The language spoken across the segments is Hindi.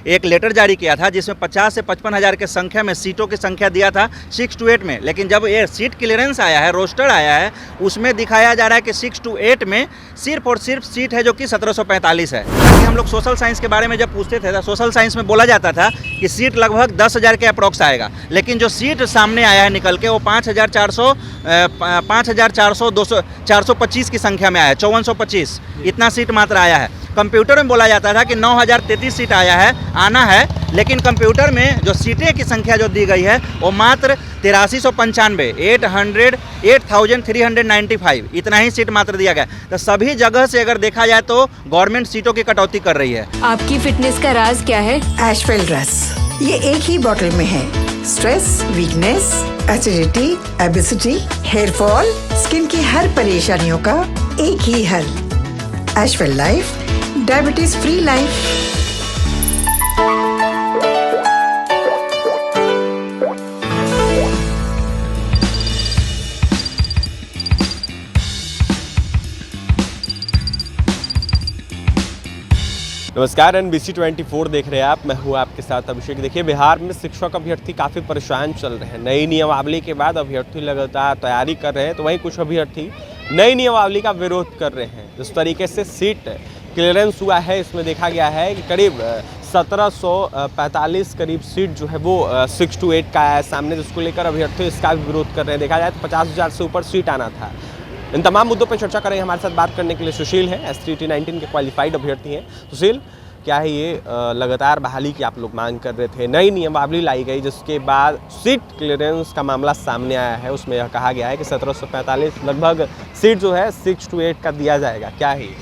एक लेटर जारी किया था जिसमें 50 से 55 हज़ार के संख्या में सीटों की संख्या दिया था 6 to 8 में, लेकिन जब ये सीट क्लियरेंस आया है, रोस्टर आया है, उसमें दिखाया जा रहा है कि 6 to 8 में सिर्फ और सिर्फ सीट है जो कि 1745 है। हम लोग सोशल साइंस के बारे में जब पूछते थे तो सोशल साइंस में बोला जाता था कि सीट लगभग 10,000 के अप्रॉक्स आएगा, लेकिन जो सीट सामने आया है निकल के वो 5,425 की संख्या में आया है, 5425 इतना सीट मात्र आया है। कंप्यूटर में बोला जाता था कि 9,033 सीट आना है, लेकिन कंप्यूटर में जो सीटें की संख्या जो दी गई है वो मात्र 8395 8,395 इतना ही सीट मात्र दिया गया। तो सभी जगह से अगर देखा जाए तो गवर्नमेंट सीटों की कटौती कर रही है। आपकी फिटनेस का राज क्या है? एशवेल रस, ये एक ही बोतल में है। Stress, weakness, acidity, obesity, hair fall, skin की हर परेशानियों का एक ही हल। एशवेल लाइफ, डायबिटीज फ्री लाइफ। नमस्कार, NBC 24 देख रहे हैं आप। मैं हूं आपके साथ अभिषेक। देखिए, बिहार में शिक्षक अभ्यर्थी काफ़ी परेशान चल रहे हैं। नई नियमावली के बाद अभ्यर्थी लगातार तैयारी कर रहे हैं, तो वहीं कुछ अभ्यर्थी नई नियमावली का विरोध कर रहे हैं। जिस तरीके से सीट क्लियरेंस हुआ है, इसमें देखा गया है कि करीब 1745 करीब सीट जो है वो 6 to 8 का है सामने, जिसको लेकर अभ्यर्थी इसका भी विरोध कर रहे हैं। देखा जाए तो 50,000 से ऊपर सीट आना था। इन तमाम मुद्दों पर चर्चा करें। हमारे साथ बात करने के लिए सुशील हैं, STT-19 के क्वालिफाइड अभ्यर्थी हैं। सुशील, क्या है ये लगातार बहाली की आप लोग मांग कर रहे थे, नई नियमावली लाई गई जिसके बाद सीट क्लियरेंस का मामला सामने आया है, उसमें यह कहा गया है कि 1745 लगभग सीट जो है 6 to 8 का दिया जाएगा, क्या है ये?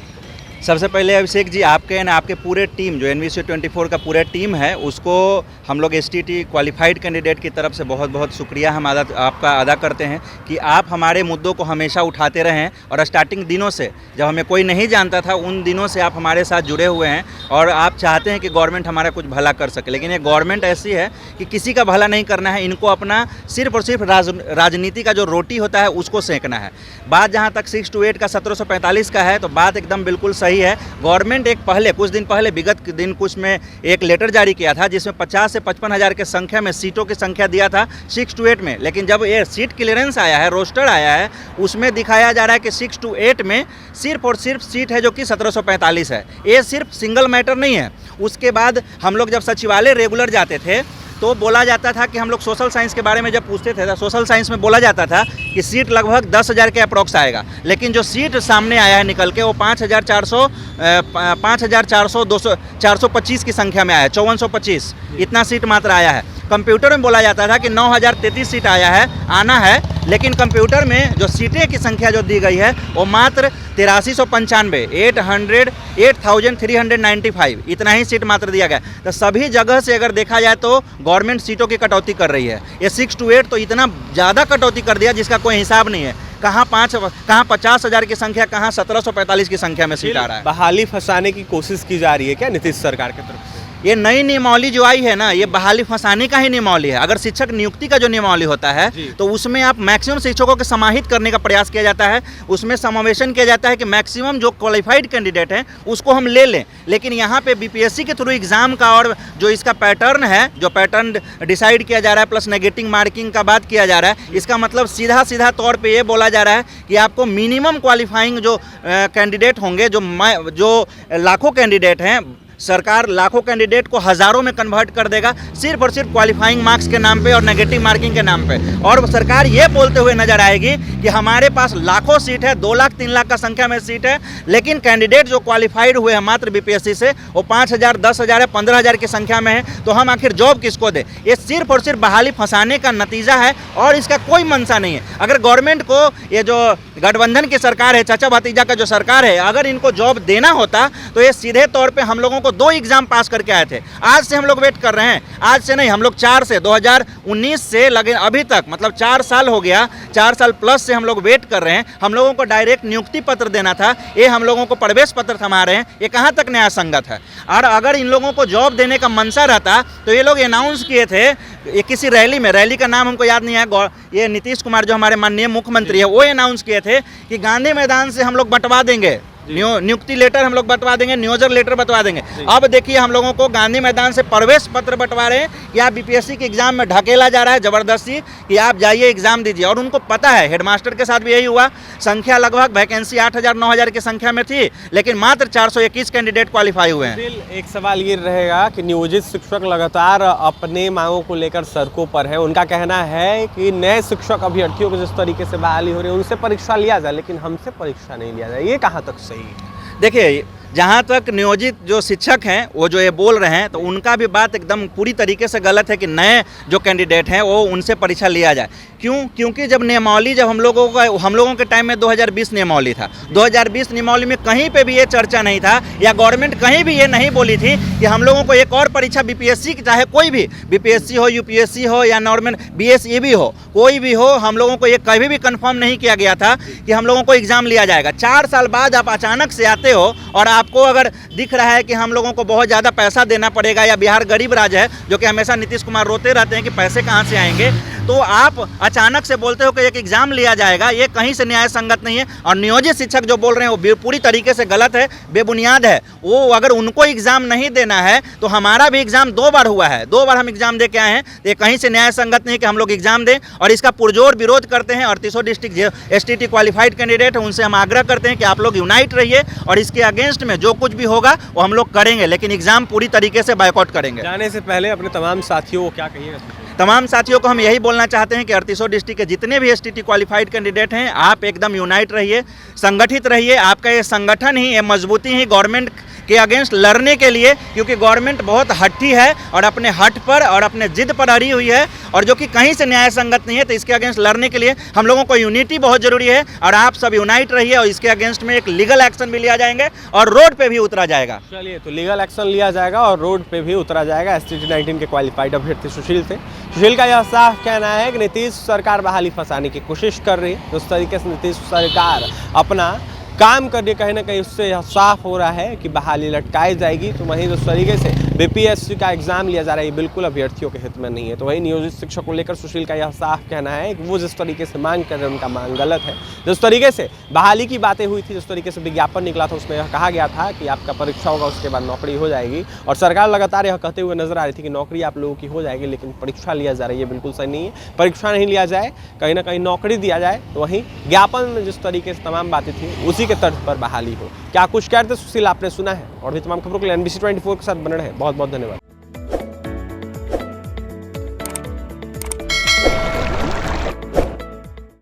सबसे पहले अभिषेक जी, आपके ना आपके पूरे टीम जो NBC 24 का पूरा टीम है, उसको हम लोग STT क्वालिफाइड कैंडिडेट की तरफ से बहुत बहुत शुक्रिया हम आपका अदा करते हैं कि आप हमारे मुद्दों को हमेशा उठाते रहें और स्टार्टिंग दिनों से, जब हमें कोई नहीं जानता था, उन दिनों से आप हमारे साथ जुड़े हुए हैं और आप चाहते हैं कि गवर्नमेंट हमारा कुछ भला कर सके। लेकिन ये गवर्नमेंट ऐसी है कि किसी का भला नहीं करना है, इनको अपना सिर्फ और सिर्फ राजनीति का जो रोटी होता है उसको सेंकना है। बात जहाँ तक 6 to 8 का 1745 का है, तो बात एकदम बिल्कुल सही है। गवर्नमेंट कुछ दिन पहले विगत दिन कुछ में एक लेटर जारी किया था जिसमें 50 से 55 हज़ार के संख्या में सीटों की संख्या दिया था 6 to 8 में, लेकिन जब ये सीट क्लियरेंस आया है, रोस्टर आया है, उसमें दिखाया जा रहा है कि 6 to 8 में सिर्फ और सिर्फ सीट है जो कि 1745 है। ये सिर्फ सिंगल मैटर नहीं है। उसके बाद हम लोग जब सचिवालय रेगुलर जाते थे तो बोला जाता था कि हम लोग सोशल साइंस के बारे में जब पूछते थे तो सोशल साइंस में बोला जाता था कि सीट लगभग 10,000 के अप्रॉक्स आएगा, लेकिन जो सीट सामने आया है निकल के वो 5,425 की संख्या में आया है, 5425 इतना सीट मात्र आया है। कंप्यूटर में बोला जाता था कि 9,033 सीट आना है, लेकिन कंप्यूटर में जो सीटें की संख्या जो दी गई है वो मात्र 8395 8,395 इतना ही सीट मात्र दिया गया। तो सभी जगह से अगर देखा जाए तो गवर्नमेंट सीटों की कटौती कर रही है। ये 6 to 8 तो इतना ज़्यादा कटौती कर दिया जिसका कोई हिसाब नहीं है। कहाँ 50,000 की संख्या, कहाँ 1745 की संख्या में सीट आ रहा है। बहाली फंसाने की कोशिश की जा रही है क्या नीतीश सरकार की तरफ से? ये नई नियमावली जो आई है ना, ये बहाली फंसाने का ही नियमावली है। अगर शिक्षक नियुक्ति का जो नियमावली होता है तो उसमें आप मैक्सिमम शिक्षकों को समाहित करने का प्रयास किया जाता है, उसमें समावेशन किया जाता है कि मैक्सिमम जो क्वालिफाइड कैंडिडेट हैं उसको हम ले लें। लेकिन यहाँ पे BPSC के थ्रू एग्ज़ाम का और जो इसका पैटर्न है, जो पैटर्न डिसाइड किया जा रहा है, प्लस नेगेटिव मार्किंग का बात किया जा रहा है, इसका मतलब सीधा तौर पर ये बोला जा रहा है कि आपको मिनिमम क्वालिफाइंग जो कैंडिडेट होंगे, जो लाखों कैंडिडेट हैं, सरकार लाखों कैंडिडेट को हज़ारों में कन्वर्ट कर देगा सिर्फ और सिर्फ क्वालिफाइंग मार्क्स के नाम पे और नेगेटिव मार्किंग के नाम पे। और सरकार ये बोलते हुए नजर आएगी कि हमारे पास लाखों सीट है, 2 लाख 3 लाख का संख्या में सीट है, लेकिन कैंडिडेट जो क्वालिफाइड हुए हैं मात्र BPSC से वो 5,000, 10,000 है, 15,000 की संख्या में है। तो हम आखिर जॉब किसको दें? ये सिर्फ और सिर्फ बहाली फंसाने का नतीजा है और इसका कोई मंशा नहीं है। अगर गवर्नमेंट को, ये जो गठबंधन की सरकार है, चाचा भतीजा का जो सरकार है, अगर इनको जॉब देना होता तो ये सीधे तौर पर हम लोगों को 2 एग्जाम पास करके आए थे। आज से हम लोग वेट कर रहे हैं, आज से नहीं, हम लोग 2019 से लगे अभी तक, मतलब 4 साल हो गया, 4 साल प्लस से हम लोग वेट कर रहे हैं। हम लोगों को डायरेक्ट नियुक्ति पत्र देना था, ये हम लोगों को प्रवेश पत्र थमा रहे हैं। ये कहाँ तक न्याय संगत है? और अगर इन लोगों को जॉब देने का मनसा रहता तो ये लोग अनाउंस किए थे, ये किसी रैली में, रैली का नाम हमको याद नहीं है, ये नीतीश कुमार जो हमारे माननीय मुख्यमंत्री है वो अनाउंस किए थे कि गांधी मैदान से हम लोग बंटवा देंगे नियुक्ति लेटर हम लोग बतवा देंगे, नियोजक लेटर बतवा देंगे। अब देखिए हम लोगों को गांधी मैदान से प्रवेश पत्र बंटवा रहे हैं कि आप बीपीएससी के एग्जाम में ढकेला जा रहा है जबरदस्ती कि आप जाइए एग्जाम दीजिए। और उनको पता है, हेडमास्टर के साथ भी यही हुआ। संख्या लगभग वैकेंसी 8,000 9,000 की संख्या में थी, लेकिन मात्र 421 कैंडिडेट क्वालिफाई हुए हैं। एक सवाल ये रहेगा कि नियोजित शिक्षक लगातार अपने मांगों को लेकर सड़कों पर है। उनका कहना है कि नए शिक्षक अभ्यर्थियों को जिस तरीके से बहाली हो रही है उनसे परीक्षा लिया जाए, लेकिन हमसे परीक्षा नहीं लिया जाए। ये कहाँ तक सही है? देखिए, जहाँ तक नियोजित जो शिक्षक हैं वो जो ये बोल रहे हैं, तो उनका भी बात एकदम पूरी तरीके से गलत है कि नए जो कैंडिडेट हैं वो उनसे परीक्षा लिया जाए। क्योंकि जब नियमावली जब हम लोगों के टाइम में 2020 नियमावली था, 2020 नियमावली में कहीं पे भी ये चर्चा नहीं था, या गवर्नमेंट कहीं भी ये नहीं बोली थी कि हम लोगों को एक और परीक्षा बीपीएससी की, चाहे कोई भी बीपीएससी हो, यूपीएससी हो या नॉर्मल बीएसईबी हो, कोई भी हो, हम लोगों को ये कभी भी कंफर्म नहीं किया गया था कि हम लोगों को एग्जाम लिया जाएगा। 4 साल बाद आप अचानक से आते हो और आपको अगर दिख रहा है कि हम लोगों को बहुत ज़्यादा पैसा देना पड़ेगा, या बिहार गरीब राज्य है, जो कि हमेशा नीतीश कुमार रोते रहते हैं कि पैसे कहाँ से आएंगे, तो आप अचानक से बोलते हो कि एक एग्जाम लिया जाएगा, ये कहीं से न्याय संगत नहीं है। और नियोजित शिक्षक जो बोल रहे हैं वो पूरी तरीके से गलत है, बेबुनियाद है। वो अगर उनको एग्जाम नहीं देना है तो हमारा भी एग्जाम 2 बार हुआ है, 2 बार हम एग्जाम दे के आए हैं, तो ये कहीं से न्याय संगत नहीं कि हम लोग एग्जाम दें। और इसका पुरजोर विरोध करते हैं। 38 डिस्ट्रिक्ट STT क्वालिफाइड कैंडिडेट है, उनसे हम आग्रह करते हैं कि आप लोग यूनाइट रहिए और इसके अगेंस्ट में जो कुछ भी होगा वो हम लोग करेंगे, लेकिन एग्जाम पूरी तरीके से बायकॉट करेंगे। जाने से पहले अपने तमाम साथियों को क्या कहिएगा? तमाम साथियों को हम यही बोलना चाहते हैं कि 38 डिस्ट्रिक्ट के जितने भी STT क्वालिफाइड कैंडिडेट हैं, आप एकदम यूनाइट रहिए, संगठित रहिए। आपका ये संगठन ही, ये मजबूती ही गवर्नमेंट के अगेंस्ट लड़ने के लिए, क्योंकि गवर्नमेंट बहुत हट्टी है और अपने हट पर और अपने जिद पर अड़ी हुई है, और जो कि कहीं से न्याय संगत नहीं है। तो इसके अगेंस्ट लड़ने के लिए हम लोगों को यूनिटी बहुत जरूरी है, और आप सब यूनाइट रहिए, और इसके अगेंस्ट में एक लीगल एक्शन भी लिया जाएंगे और रोड पे भी उतरा जाएगा। चलिए, तो लीगल एक्शन लिया जाएगा और रोड पे भी उतरा जाएगा। STT 19 के क्वालिफाइड अभ्यर्थी सुशील थे। सुशील का यह साफ कहना है कि नीतीश सरकार बहाली फंसाने की कोशिश कर रही है। उस तरीके से नीतीश सरकार अपना काम करने कहीं ना कहीं उससे यह साफ हो रहा है कि बहाली लटकाई जाएगी। तो वहीं जिस तरीके से बीपीएससी का एग्जाम लिया जा रहा है, ये बिल्कुल अभ्यर्थियों के हित में नहीं है। तो वहीं नियोजित शिक्षक को लेकर सुशील का यह साफ कहना है कि वो जिस तरीके से मांग कर रहे हैं उनका मांग गलत है। जिस तरीके से बहाली की बातें हुई थी, जिस तरीके से विज्ञापन निकला था, उसमें यह कहा गया था कि आपका परीक्षा होगा, उसके बाद नौकरी हो जाएगी, और सरकार लगातार यह कहते हुए नजर आ रही थी कि नौकरी आप लोगों की हो जाएगी, लेकिन परीक्षा लिया जा रही है, बिल्कुल सही नहीं है। परीक्षा नहीं लिया जाए, कहीं ना कहीं नौकरी दिया जाए। तो वहीं ज्ञापन में जिस तरीके से तमाम बातें थी उसी के तर्ज पर बहाली हो। क्या कुछ कहते सुशील आपने सुना है, और भी तमाम खबरों के लिए NBC 24 के साथ बने रहे। बहुत बहुत धन्यवाद।